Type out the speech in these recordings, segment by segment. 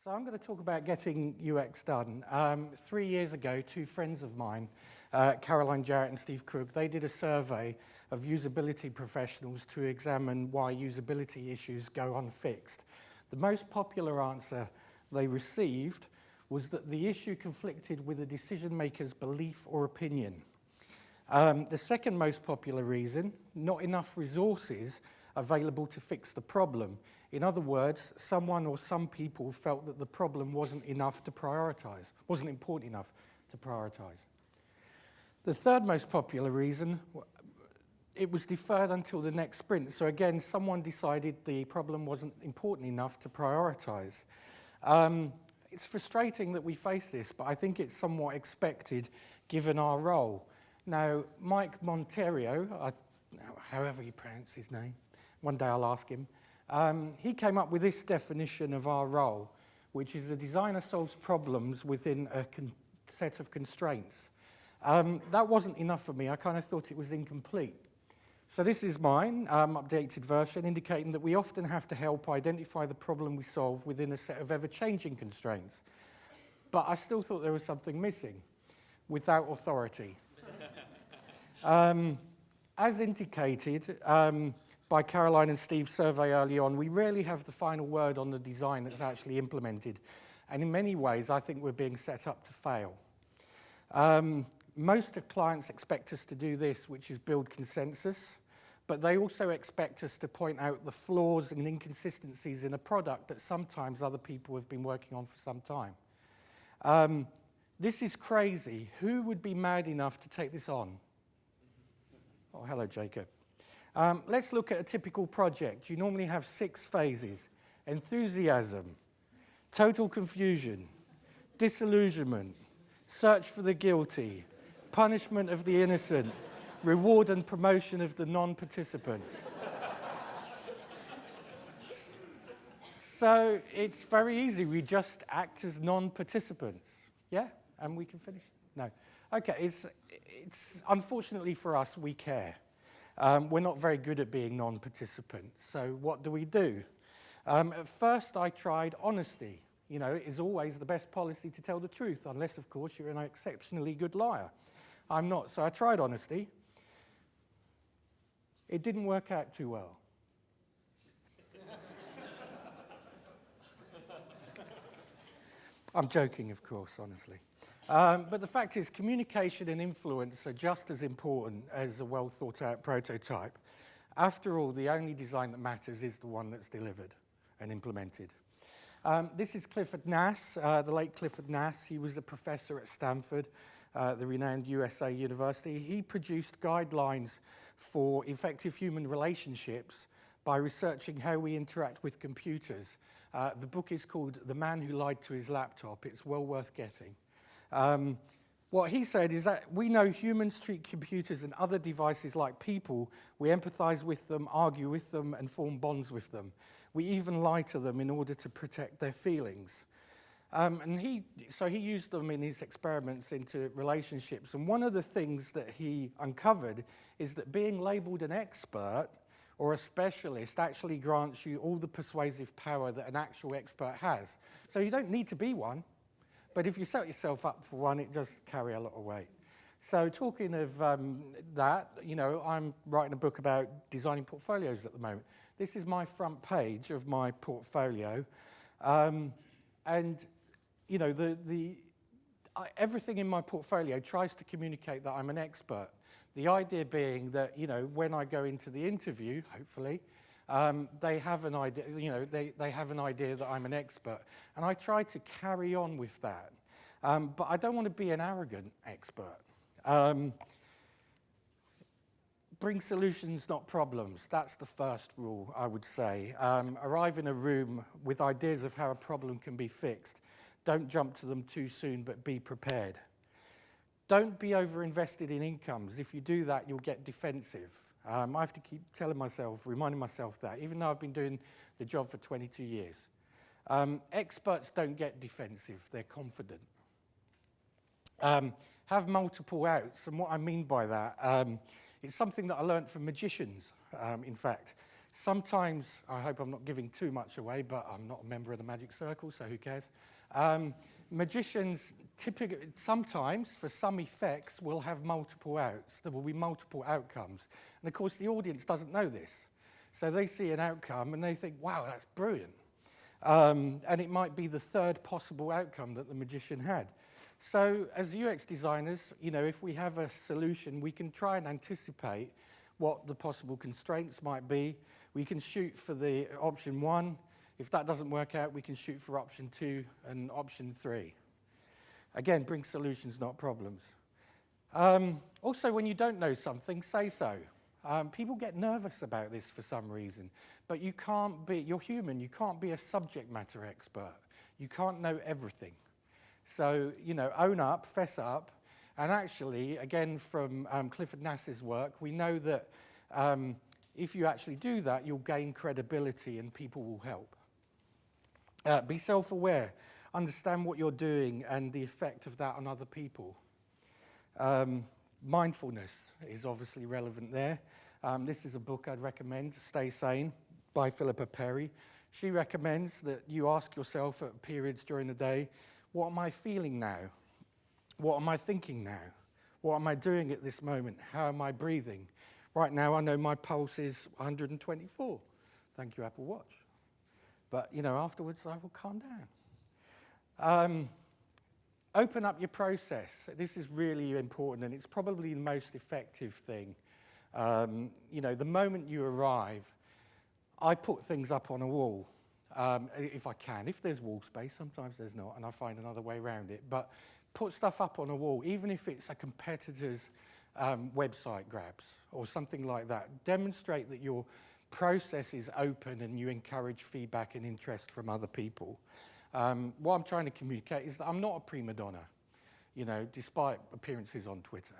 So I'm going to talk about getting UX done. 3 years ago, two friends of mine, Caroline Jarrett and Steve Krug, they did a survey of usability professionals to examine why usability issues go unfixed. The most popular answer they received was that the issue conflicted with a decision maker's belief or opinion. The second most popular reason, not enough resources available to fix the problem. In other words, someone or some people felt that the problem wasn't enough to prioritize, wasn't important enough to prioritize. The third most popular reason, it was deferred until the next sprint. So again, someone decided the problem wasn't important enough to prioritize. It's frustrating that we face this, but I think it's somewhat expected given our role. Now, Mike Monterio, however you pronounce his name, one day I'll ask him, he came up with this definition of our role, which is a designer solves problems within a set of constraints. That wasn't enough for me. I kind of thought it was incomplete. So this is mine, updated version, indicating that we often have to help identify the problem we solve within a set of ever-changing constraints. But I still thought there was something missing, without authority. As indicated by Caroline and Steve's survey early on, we rarely have the final word on the design that's actually implemented. And in many ways, I think we're being set up to fail. Most of clients expect us to do this, which is build consensus, but they also expect us to point out the flaws and inconsistencies in a product that sometimes other people have been working on for some time. This is crazy. Who would be mad enough to take this on? Oh, hello, Jacob. Let's look at a typical project. You normally have 6 phases: enthusiasm, total confusion, disillusionment, search for the guilty, punishment of the innocent, reward and promotion of the non-participants. So it's very easy. We just act as non-participants. Yeah? And we can finish? No. Okay, it's unfortunately for us, we care. We're not very good at being non-participants. So what do? At first, I tried honesty. You know, it is always the best policy to tell the truth, unless, of course, you're an exceptionally good liar. I'm not, so I tried honesty. It didn't work out too well. I'm joking, of course, honestly. But the fact is, communication and influence are just as important as a well-thought-out prototype. After all, the only design that matters is the one that's delivered and implemented. This is Clifford Nass, the late Clifford Nass. He was a professor at Stanford, the renowned USA University. He produced guidelines for effective human relationships by researching how we interact with computers. The book is called The Man Who Lied to His Laptop. It's well worth getting. What he said is that we know humans treat computers and other devices like people. We empathize with them, argue with them, and form bonds with them. We even lie to them in order to protect their feelings. So he used them in his experiments into relationships. And one of the things that he uncovered is that being labeled an expert or a specialist actually grants you all the persuasive power that an actual expert has. So you don't need to be one. But if you set yourself up for one, it does carry a lot of weight. So talking of that, you know, I'm writing a book about designing portfolios at the moment. This is my front page of my portfolio. And, you know, everything in my portfolio tries to communicate that I'm an expert. The idea being that, you know, when I go into the interview, hopefully, they have an idea, you know, they have an idea that I'm an expert. And I try to carry on with that. But I don't want to be an arrogant expert. Bring solutions, not problems. That's the first rule, I would say. Arrive in a room with ideas of how a problem can be fixed. Don't jump to them too soon, but be prepared. Don't be over-invested in incomes. If you do that, you'll get defensive. I have to keep reminding myself that, even though I've been doing the job for 22 years. Experts don't get defensive, they're confident. Have multiple outs, and what I mean by that, it's something that I learned from magicians, in fact. Sometimes, I hope I'm not giving too much away, but I'm not a member of the Magic Circle, so who cares? Magicians typically, sometimes, for some effects, will have multiple outs. There will be multiple outcomes. And of course, the audience doesn't know this. So they see an outcome and they think, wow, that's brilliant. And it might be the third possible outcome that the magician had. So as UX designers, if we have a solution, we can try and anticipate what the possible constraints might be. We can shoot for the option 1. If that doesn't work out, we can shoot for option 2 and option 3. Again, bring solutions, not problems. Also, when you don't know something, say so. People get nervous about this for some reason, but you're human, you can't be a subject matter expert. You can't know everything. So, own up, fess up, and actually, again, from Clifford Nass's work, we know that if you actually do that, you'll gain credibility and people will help. Be self-aware, understand what you're doing and the effect of that on other people. Mindfulness is obviously relevant there. This is a book I'd recommend, Stay Sane, by Philippa Perry. She recommends that you ask yourself at periods during the day, what am I feeling now? What am I thinking now? What am I doing at this moment? How am I breathing? Right now, I know my pulse is 124. Thank you, Apple Watch. But, afterwards, I will calm down. Open up your process. This is really important, and it's probably the most effective thing. The moment you arrive, I put things up on a wall, if I can. If there's wall space, sometimes there's not, and I find another way around it. But put stuff up on a wall, even if it's a competitor's website grabs or something like that. Demonstrate that your process is open and you encourage feedback and interest from other people. What I'm trying to communicate is that I'm not a prima donna, despite appearances on Twitter.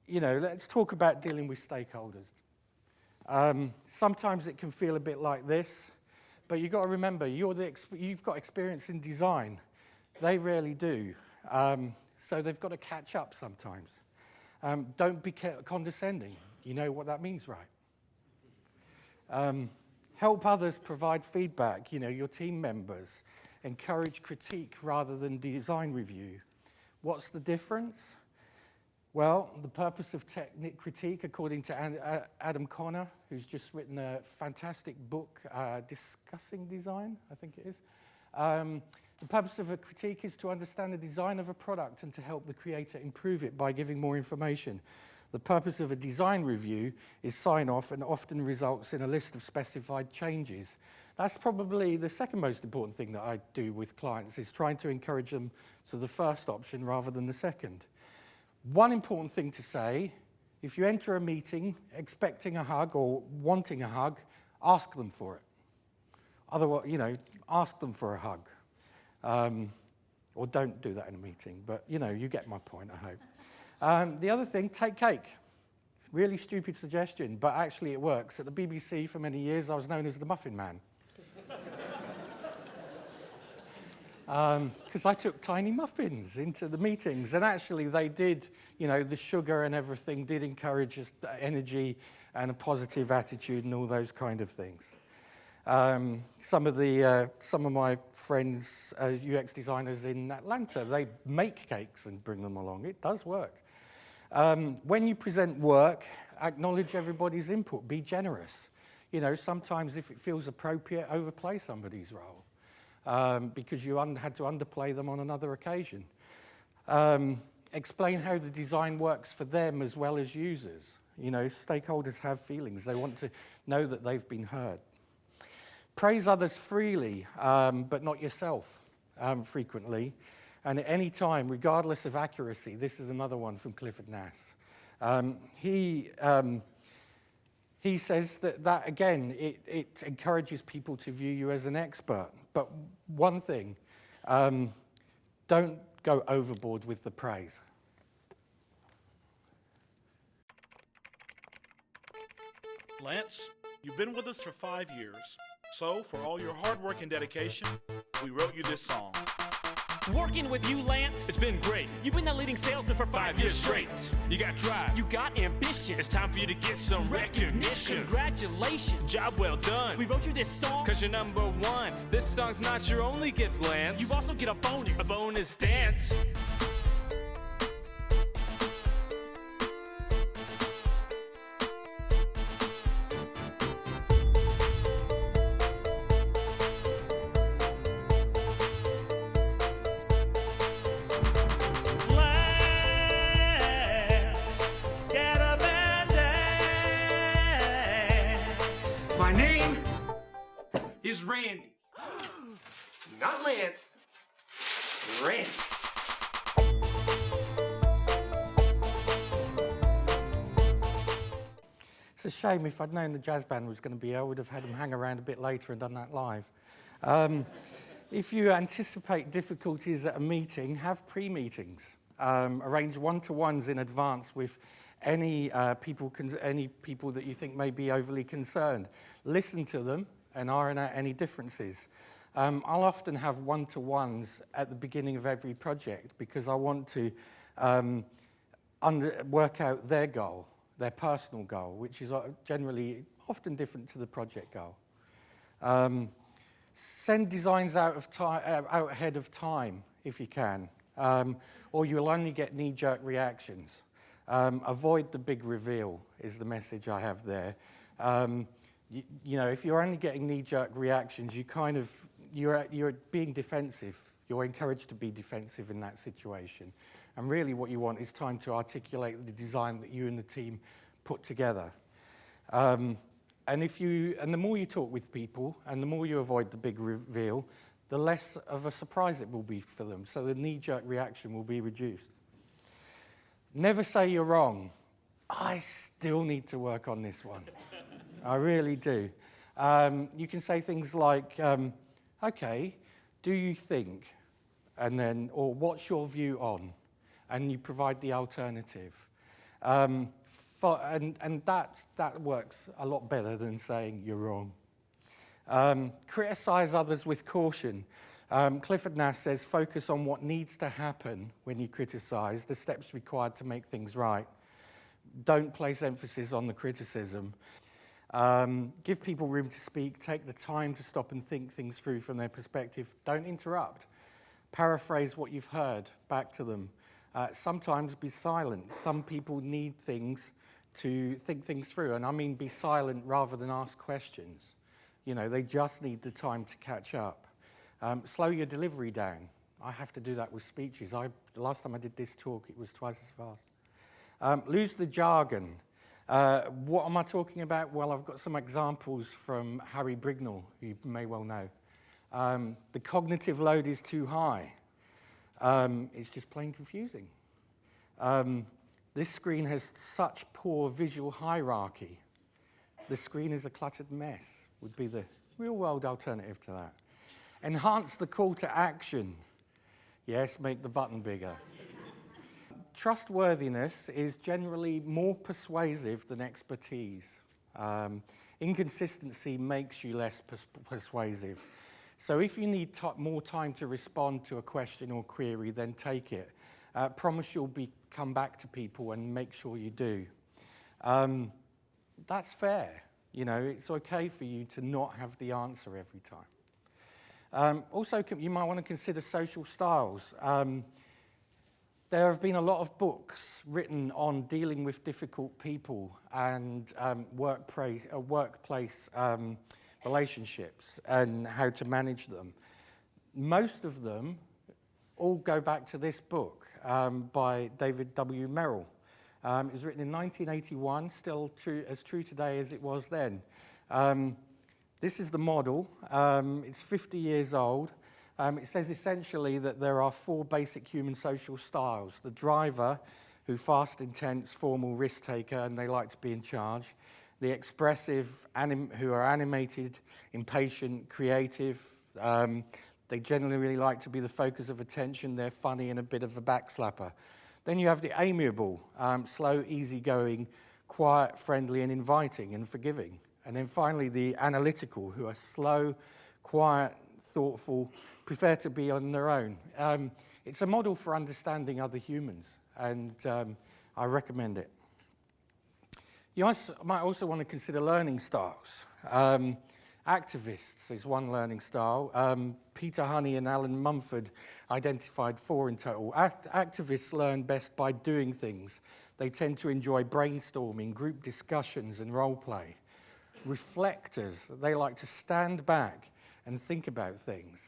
Let's talk about dealing with stakeholders. Sometimes it can feel a bit like this, but you've got to remember, you've got experience in design. They rarely do. So they've got to catch up sometimes. Don't be condescending. You know what that means, right? Help others provide feedback, your team members. Encourage critique rather than design review. What's the difference? Well, the purpose of critique, according to Adam Connor, who's just written a fantastic book discussing design, I think it is. The purpose of a critique is to understand the design of a product and to help the creator improve it by giving more information. The purpose of a design review is sign-off and often results in a list of specified changes. That's probably the second most important thing that I do with clients, is trying to encourage them to the first option rather than the second. One important thing to say, if you enter a meeting expecting a hug or wanting a hug, ask them for it. Otherwise, ask them for a hug. Or don't do that in a meeting, but you get my point, I hope. The other thing, take cake. Really stupid suggestion, but actually it works. At the BBC for many years, I was known as the Muffin Man. Because I took tiny muffins into the meetings, and actually they did, the sugar and everything did encourage energy and a positive attitude and all those kind of things. Some of my friends, UX designers in Atlanta, they make cakes and bring them along. It does work. When you present work, acknowledge everybody's input. Be generous. Sometimes if it feels appropriate, overplay somebody's role because you had to underplay them on another occasion. Explain how the design works for them as well as users. Stakeholders have feelings. They want to know that they've been heard. Praise others freely, but not yourself frequently. And at any time, regardless of accuracy, this is another one from Clifford Nass. He says that again, it encourages people to view you as an expert. But one thing, don't go overboard with the praise. Lance, you've been with us for 5 years. So, for all your hard work and dedication, we wrote you this song. Working with you, Lance, It's been great. you've been that leading salesman for 5 years straight. You got drive. You got ambition. It's time for you to get some recognition. Congratulations. Job well done. We wrote you this song. Cause you're number one. This song's not your only gift, Lance. You also get a bonus. A bonus dance. Get up and dance. My name is Randy. Not Lance. Randy. It's a shame. If I'd known the jazz band was going to be here, I would have had them hang around a bit later and done that live. If you anticipate difficulties at a meeting, have pre-meetings. Arrange one-to-ones in advance with any people that you think may be overly concerned. Listen to them and iron out any differences. I'll often have one-to-ones at the beginning of every project because I want to work out their goal, their personal goal, which is generally often different to the project goal. Send designs out ahead of time if you can, or you'll only get knee-jerk reactions. Avoid the big reveal is the message I have there. You know, if you're only getting knee-jerk reactions, you're being defensive. You're encouraged to be defensive in that situation. And really what you want is time to articulate the design that you and the team put together. And the more you talk with people and the more you avoid the big reveal, the less of a surprise it will be for them. So the knee-jerk reaction will be reduced. Never say you're wrong. I still need to work on this one. I really do. You can say things like, okay, do you think? And then, or what's your view on? And you provide the alternative. And that works a lot better than saying you're wrong. Criticize others with caution. Clifford Nass says, focus on what needs to happen when you criticize, the steps required to make things right. Don't place emphasis on the criticism. Give people room to speak. Take the time to stop and think things through from their perspective. Don't interrupt. Paraphrase what you've heard back to them. Sometimes be silent. Some people need things to think things through, and I mean be silent rather than ask questions. You know, they just need the time to catch up. Slow your delivery down. I have to do that with speeches. The last time I did this talk, it was twice as fast. Lose the jargon. What am I talking about? Well, I've got some examples from Harry Brignall, who you may well know. The cognitive load is too high. It's just plain confusing. This screen has such poor visual hierarchy. The screen is a cluttered mess, would be the real-world alternative to that. Enhance the call to action. Yes, make the button bigger. Trustworthiness is generally more persuasive than expertise. Inconsistency makes you less persuasive. So if you need more time to respond to a question or query, then take it. Promise you'll come back to people and make sure you do. That's fair. You know, it's okay for you to not have the answer every time. Also, you might want to consider social styles. There have been a lot of books written on dealing with difficult people and workplace relationships and how to manage them. Most of them all go back to this book by David W. Merrill. It was written in 1981, still as true today as it was then. This is the model. It's 50 years old. It says essentially that there are 4 basic human social styles. The driver, who fast, intense, formal, risk taker, and they like to be in charge. The expressive, who are animated, impatient, creative. They generally really like to be the focus of attention. They're funny and a bit of a backslapper. Then you have the amiable, slow, easygoing, quiet, friendly, and inviting and forgiving. And then finally the analytical, who are slow, quiet, thoughtful, prefer to be on their own. It's a model for understanding other humans, and I recommend it. You might also want to consider learning styles. Activists is one learning style. Peter Honey and Alan Mumford identified 4 in total. Activists learn best by doing things. They tend to enjoy brainstorming, group discussions, and role play. Reflectors, they like to stand back and think about things.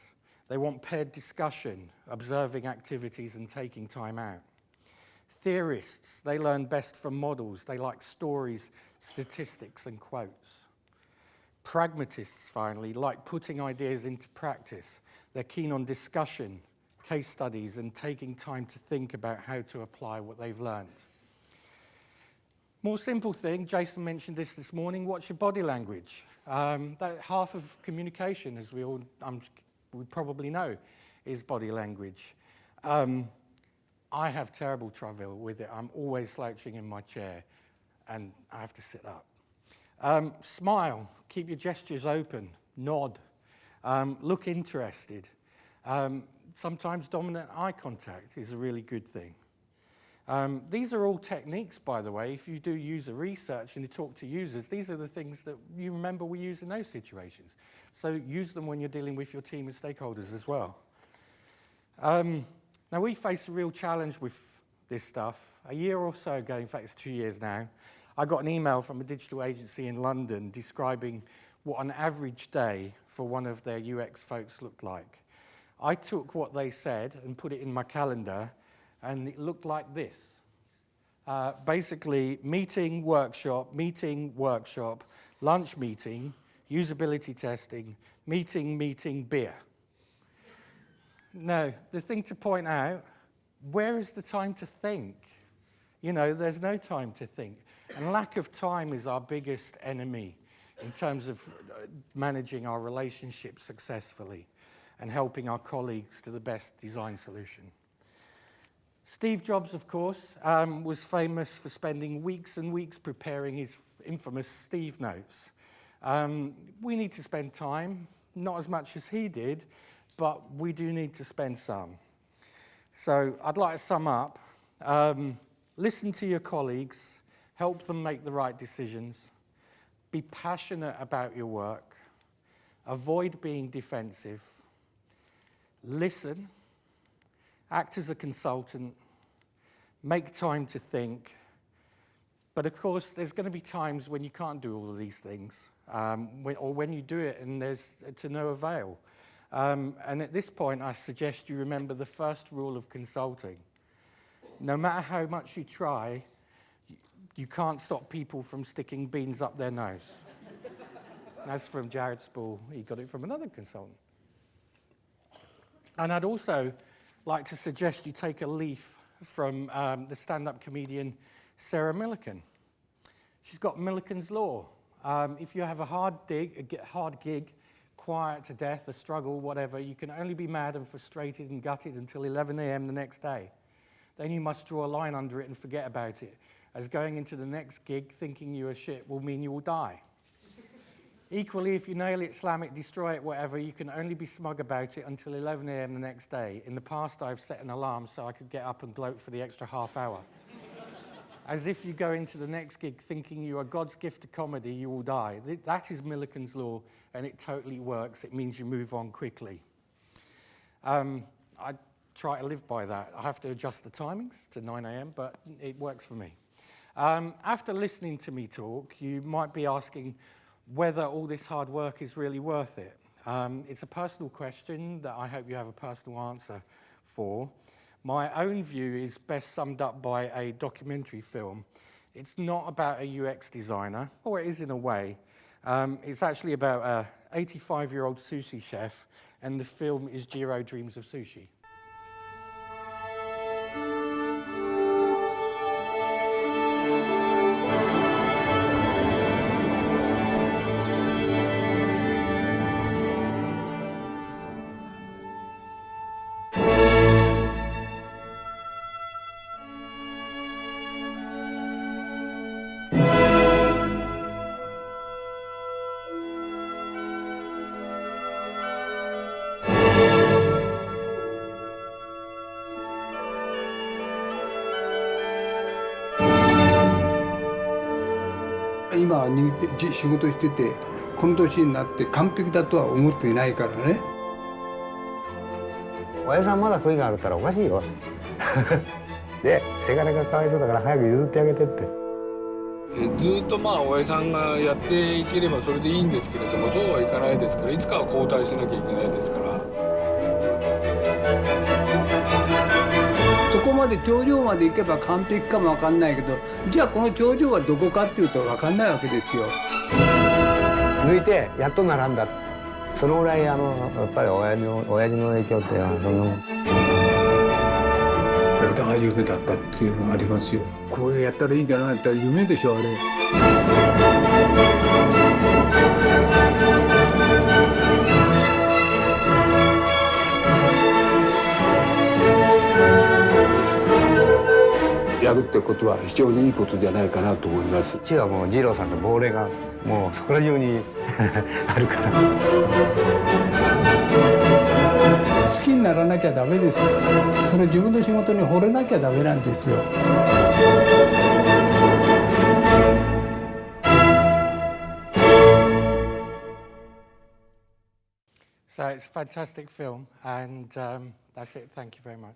They want paired discussion, observing activities and taking time out. Theorists, they learn best from models. They like stories, statistics, and quotes. Pragmatists, finally, like putting ideas into practice. They're keen on discussion, case studies, and taking time to think about how to apply what they've learned. More simple thing, Jason mentioned this morning, watch your body language. That half of communication, as we probably know, is body language. I have terrible trouble with it. I'm always slouching in my chair, and I have to sit up. Smile, keep your gestures open, nod, look interested. Sometimes dominant eye contact is a really good thing. These are all techniques, by the way. If you do user research and you talk to users, these are the things that you remember we use in those situations. So use them when you're dealing with your team and stakeholders as well. Now, we face a real challenge with this stuff. A year or so ago, in fact, it's 2 years now, I got an email from a digital agency in London describing what an average day for one of their UX folks looked like. I took what they said and put it in my calendar, and it looked like this. Basically, meeting, workshop, lunch meeting, usability testing, meeting, beer. Now, the thing to point out, where is the time to think? You know, there's no time to think. And lack of time is our biggest enemy in terms of managing our relationships successfully and helping our colleagues to the best design solution. Steve Jobs, of course, was famous for spending weeks and weeks preparing his infamous Steve notes. We need to spend time, not as much as he did, but we do need to spend some. So I'd like to sum up. Listen to your colleagues, help them make the right decisions, be passionate about your work, avoid being defensive, listen, act as a consultant, make time to think. But of course, there's going to be times when you can't do all of these things, or when you do it and there's to no avail. And at this point, I suggest you remember the first rule of consulting. No matter how much you try, you can't stop people from sticking beans up their nose. That's from Jared Spool. He got it from another consultant. And I'd also like to suggest you take a leaf from the stand-up comedian Sarah Milliken. She's got Millikens Law. If you have a hard gig, quiet to death, a struggle, whatever, you can only be mad and frustrated and gutted until 11 a.m. the next day. Then you must draw a line under it and forget about it, as going into the next gig thinking you are shit will mean you will die. Equally, if you nail it, slam it, destroy it, whatever, you can only be smug about it until 11 a.m. the next day. In the past, I've set an alarm so I could get up and gloat for the extra half hour. As if you go into the next gig thinking you are God's gift to comedy, you will die. That is Millikens Law, and it totally works. It means you move on quickly. I try to live by that. I have to adjust the timings to 9 a.m., but it works for me. After listening to me talk, you might be asking whether all this hard work is really worth it. It's a personal question that I hope you have a personal answer for. My own view is best summed up by a documentary film. It's not about a UX designer, or it is in a way. It's actually about an 85-year-old sushi chef, and the film is Jiro Dreams of Sushi. 今仕事しててこの年になって完璧だとは思っていないからね。親さんまだ悔いがあるったらおかしいよでせがれがかわいそうだから早く譲ってあげてって。ずっと親さんがやっていければそれでいいんですけれども、そうはいかないですから、いつかは交代しなきゃいけないですから。そこまで頂上まで行けば完璧かも分かんないけど、じゃあこの頂上はどこかっていうと分かんないわけですよ。抜いてやっと並んだ。そのぐらいやっぱり親父の影響ってそんなもん。やりたが夢だったっていうのがありますよ。こうやったらいいんだなって夢でしょあれ。やるってことは非常にいいことじゃないかなと思います。うちはもう二郎さんの亡霊がもうそこら中にあるから。好きにならなきゃダメですよ。それ自分の仕事に惚れなきゃダメなんですよ。So it's a fantastic film, and that's it. Thank you very much.